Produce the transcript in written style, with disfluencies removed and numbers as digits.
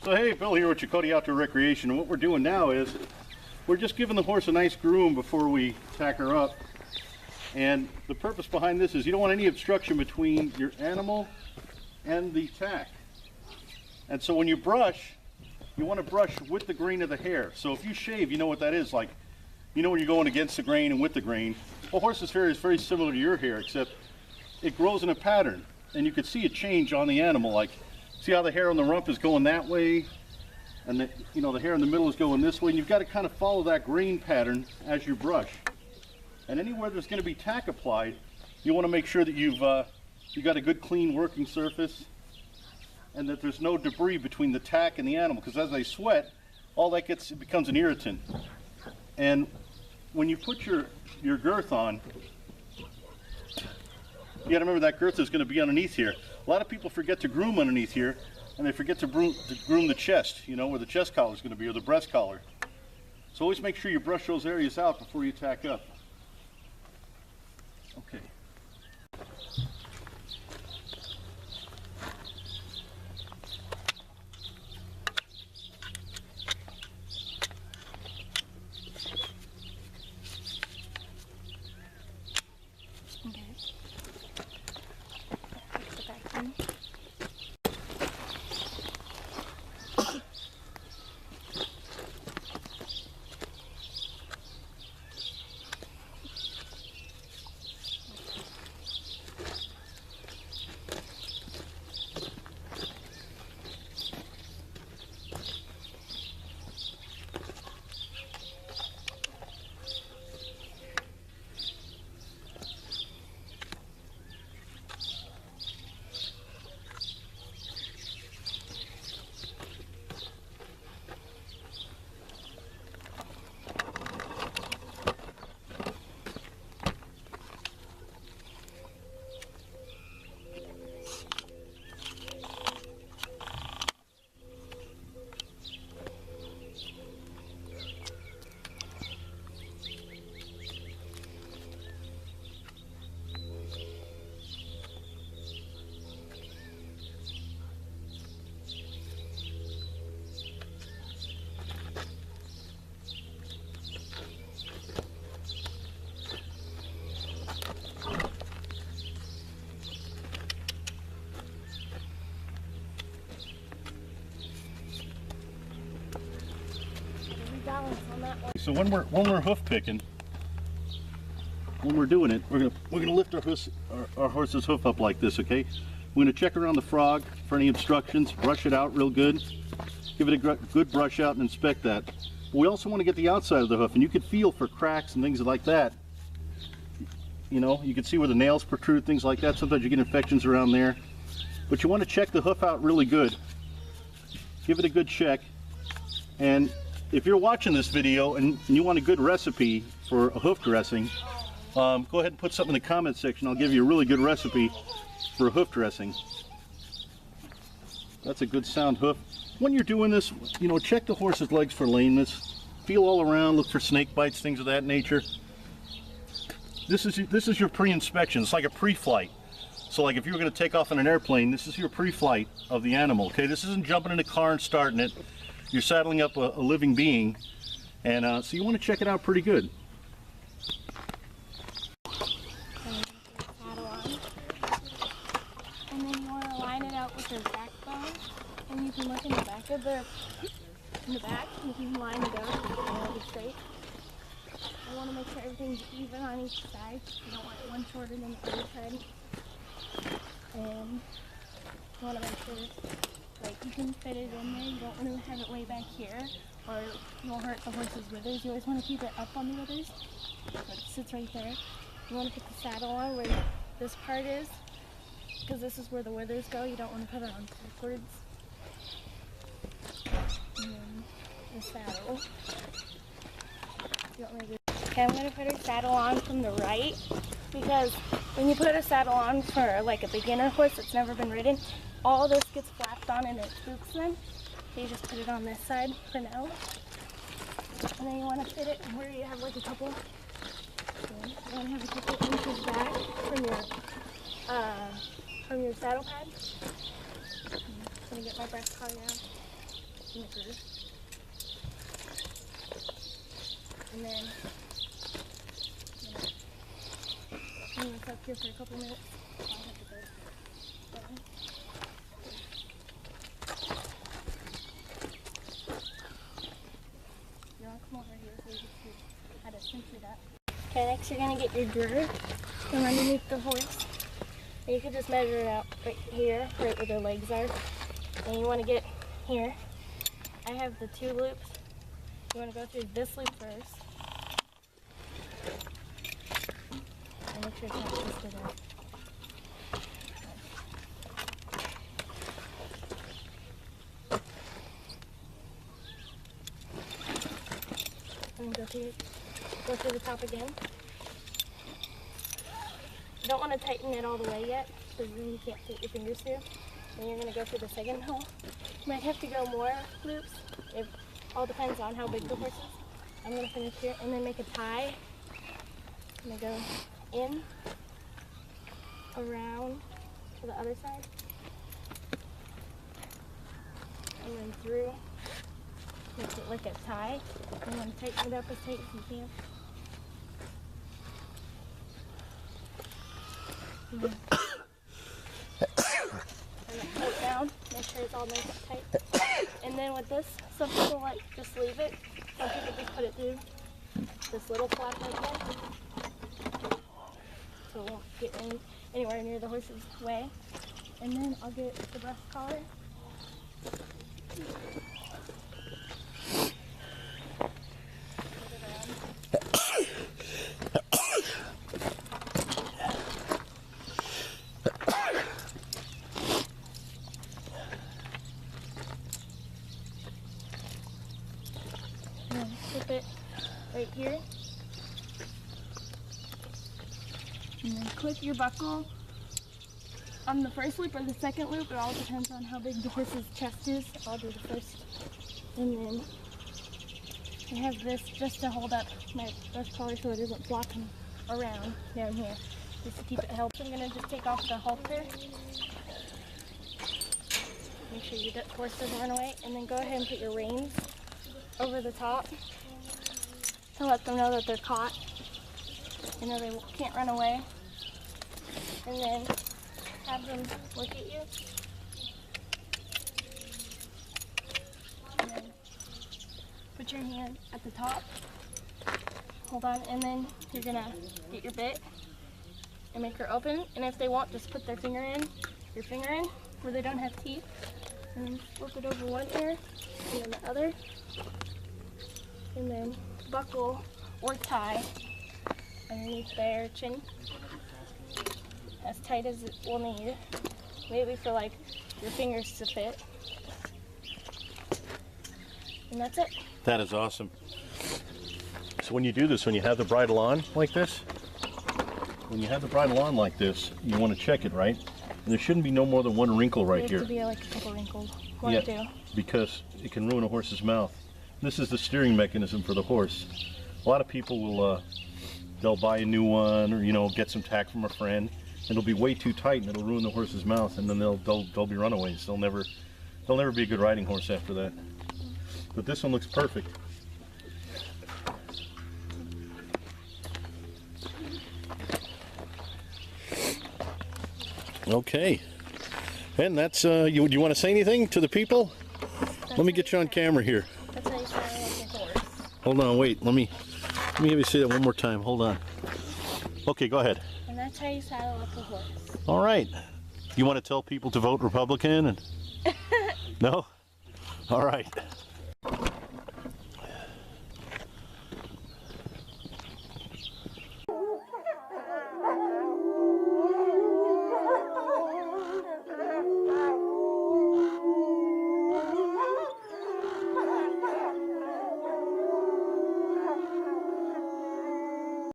So hey, Bill here with Chacote Outdoor Recreation, and what we're doing now is we're just giving the horse a nice groom before we tack her up. And the purpose behind this is you don't want any obstruction between your animal and the tack. And so when you brush, you want to brush with the grain of the hair. So if you shave, you know what that is like. You know when you're going against the grain and with the grain. Well, horse's hair is very similar to your hair, except it grows in a pattern. And you can see a change on the animal, like see how the hair on the rump is going that way, and the hair in the middle is going this way, and you've got to kind of follow that grain pattern as you brush. And anywhere there's going to be tack applied, you want to make sure that you've got a good clean working surface, and that there's no debris between the tack and the animal, because as they sweat, all that it becomes an irritant. And when you put your girth on, you got to remember that girth is going to be underneath here. A lot of people forget to groom underneath here, and they forget to groom the chest, where the chest collar is going to be, or the breast collar. So always make sure you brush those areas out before you tack up. Okay. So when we're hoof picking, when we're doing it, we're gonna lift our horse's hoof up like this, okay? We're gonna check around the frog for any obstructions, brush it out real good, give it a good brush out and inspect that. But we also want to get the outside of the hoof, and you can feel for cracks and things like that. You can see where the nails protrude, things like that. Sometimes you get infections around there. But you want to check the hoof out really good. Give it a good check. And if you're watching this video and you want a good recipe for a hoof dressing, go ahead and put something in the comment section. I'll give you a really good recipe for a hoof dressing. That's a good sound hoof. When you're doing this, check the horse's legs for lameness. Feel all around, look for snake bites, things of that nature. This is your pre-inspection. It's like a pre-flight. So like if you were going to take off in an airplane, this is your pre-flight of the animal, okay? This isn't jumping in a car and starting it. You're saddling up a living being, and so you want to check it out pretty good. Saddle on. And then you want to line it out with their backbone, and you can look in the back, you can line it up and it'll be straight. You want to make sure everything's even on each side. You don't want one shorter than the other side. And you want to make sure you can fit it in there. You don't want to have it way back here, or you'll hurt the horse's withers. You always want to keep it up on the withers, so it sits right there. You want to put the saddle on where this part is, because this is where the withers go. You don't want to put it on backwards. And then the saddle. You want me to do? Okay, I'm going to put her saddle on from the right, because when you put a saddle on for like a beginner horse that's never been ridden, all this gets flapped on and it spooks them. So you just put it on this side for now. And then you want to fit it where you have like a couple, you want to have a couple inches back from your saddle pad. I'm just going to get my breast collar out. in the groove. And then I'm gonna tuck here for a couple minutes. I'll have to go down. You wanna come over here so you can see how to center that. Okay, next you're gonna get your girth from underneath the horse. And you can just measure it out right here, right where their legs are. And you wanna get here. I have the 2 loops. You wanna go through this loop first. And make sure it's not twisted out. And go through the top again. You don't want to tighten it all the way yet, because then you can't fit your fingers through. Then you're going to go through the second hole. You might have to go more loops. It all depends on how big the horse is. I'm going to finish here and then make a tie. I'm going to go in, around to the other side, and then through. Make it like a tie. You want to tighten it up as tight as you can. And then pull it down, make sure it's all nice and tight. And then with this, some people like just leave it. Some people just put it through this little flap like that, so it won't get anywhere near the horse's way. And then I'll get the breast collar. Flip it right here. And then clip your buckle on the first loop or the second loop. It all depends on how big the horse's chest is. I'll do the first. And then I have this just to hold up my breast collar so it isn't flopping around down here, just to keep it held. So I'm going to just take off the halter. Make sure your horse doesn't run away. And then go ahead and put your reins over the top to let them know that they're caught. You know they can't run away. And then have them look at you. And then put your hand at the top. Hold on, and then you're gonna get your bit and make her open. And if they won't, just put their finger in, your finger in, where they don't have teeth. And then flip it over one ear and then the other. And then buckle or tie underneath their chin, as tight as it will need, maybe for like your fingers to fit. And that's it. That is awesome. So when you do this, when you have the bridle on like this, you want to check it, right? And there shouldn't be no more than one wrinkle right here. It has to be like a couple wrinkles. One or two. Because it can ruin a horse's mouth. This is the steering mechanism for the horse. A lot of people will, they'll buy a new one, or get some tack from a friend, and it'll be way too tight, and it'll ruin the horse's mouth, and then they'll be runaways. They'll never be a good riding horse after that. But this one looks perfect. Okay, and that's you want to say anything to the people? Let me get you on camera here. That's how you saddle up a horse. Hold on, wait. Let me have you say that one more time. Hold on. Okay, go ahead. And that's how you saddle up a horse. All right. You want to tell people to vote Republican? And no? All right.